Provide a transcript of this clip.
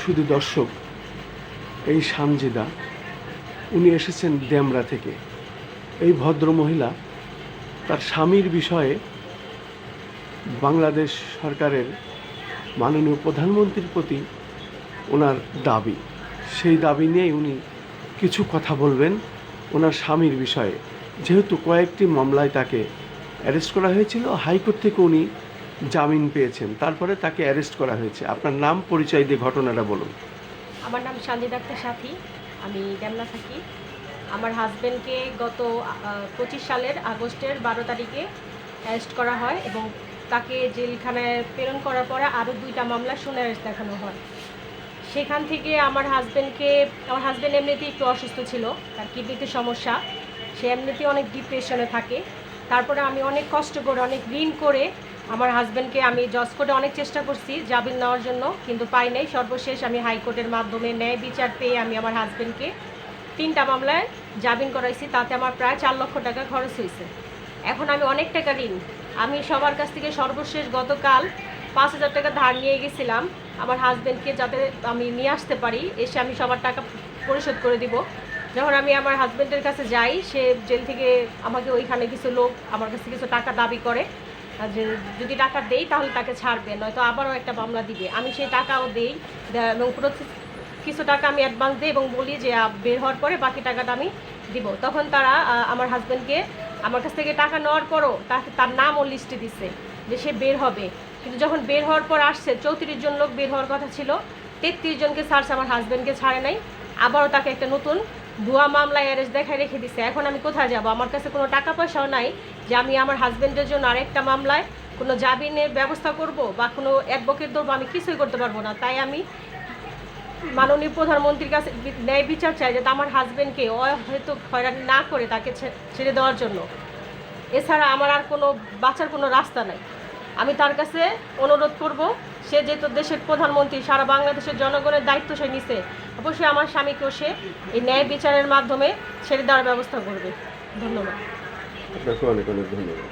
শুধু দর্শক, এই সানজিদা উনি এসেছেন ডেমরা থেকে। এই ভদ্র মহিলা তার স্বামীর বিষয়ে বাংলাদেশ সরকারের মাননীয় প্রধানমন্ত্রীর প্রতি ওনার দাবি, সেই দাবি নিয়েই উনি কিছু কথা বলবেন ওনার স্বামীর বিষয়ে। যেহেতু কয়েকটি মামলায় তাকে অ্যারেস্ট করা হয়েছিল, হাইকোর্ট থেকে উনি জামিন পেয়েছেন, তারপরে তাকে অ্যারেস্ট করা হয়েছে। আপনার নাম, পরিচয় দিয়ে ঘটনাটা বলুন। আমার নাম সানজিদা আক্তার সাথী, আমি ডেমরা থাকি। আমার হাজব্যান্ডকে গত 25 সালের আগস্টের 12 তারিখে অ্যারেস্ট করা হয় এবং তাকে জেলখানায় প্রেরণ করার পরে আরও 2টা মামলা শুনে অ্যারেস্ট দেখানো হয়। সেখান থেকে আমার হাজব্যান্ড এমনিতেই একটু অসুস্থ ছিল, তার কিডনিতে সমস্যা, সে এমনিতেই অনেক ডিপ্রেশনে থাকে। তারপরে আমি অনেক কষ্ট করে, অনেক ঋণ করে আমার হাজব্যান্ডকে আমি জজ কোর্টে অনেক চেষ্টা করছি জামিন নেওয়ার জন্য, কিন্তু পাই নাই। সর্বশেষ আমি হাইকোর্টের মাধ্যমে ন্যায় বিচার পেয়ে আমি আমার হাজব্যান্ডকে 3টা মামলায় জামিন করাইছি। তাতে আমার প্রায় 4 লক্ষ টাকা খরচ হয়েছে। এখন আমি অনেক টাকা ঋণ, আমি সবার কাছ থেকে সর্বশেষ গতকাল 5,000 টাকা ধার নিয়ে গেছিলাম আমার হাজব্যান্ডকে যাতে আমি নিয়ে আসতে পারি, এসে আমি সবার টাকা পরিশোধ করে দিব। যখন আমি আমার হাজব্যান্ডের কাছে যাই, সে জেল থেকে আমাকে ওইখানে কিছু লোক আমার কাছে কিছু টাকা দাবি করে যে যদি টাকা দেই তাহলে তাকে ছাড়বে, নয়তো আবারও একটা মামলা দিবে। আমি সেই টাকাও দেই এবং কিছু টাকা আমি অ্যাডভান্স দিই এবং বলি যে বের হওয়ার পরে বাকি টাকাটা আমি দিব। তখন তারা আমার হাজব্যান্ডকে আমার কাছ থেকে টাকা নেওয়ার পরও তার নামও লিস্টে দিছে যে সে বের হবে। কিন্তু যখন বের হওয়ার পর আসছে, 34 জন লোক বের হওয়ার কথা ছিল, 33 জনকে ছাড়ছে, আমার হাজব্যান্ডকে ছাড়ে নাই। আবারও তাকে একটা নতুন ভুয়া মামলায় অ্যারেস্ট দেখায় রেখে দিছে। এখন আমি কোথায় যাব? আমার কাছে কোনো টাকা পয়সাও নাই যে আমি আমার হাজব্যান্ডের জন্য আরেকটা মামলায় কোনো জামিনের ব্যবস্থা করব বা কোনো অ্যাডভোকেট ধরবো, আমি কিছুই করতে পারবো না। তাই আমি মাননীয় প্রধানমন্ত্রীর কাছে ন্যায় বিচার চাই, যাতে আমার হাজব্যান্ডকে হয়তো হয়রানি না করে তাকে ছেড়ে দেওয়ার জন্য। এছাড়া আমার আর কোনো বাঁচার কোনো রাস্তা নাই। আমি তার কাছে অনুরোধ করব, সে যেহেতু দেশের প্রধানমন্ত্রী, সারা বাংলাদেশের জনগণের দায়িত্ব সে নিছে, অবশ্যই আমার স্বামীকেও সে এই ন্যায় বিচারের মাধ্যমে ছেড়ে দেওয়ার ব্যবস্থা করবে। ধন্যবাদ। আপনাকে অনেক অনেক ধন্যবাদ।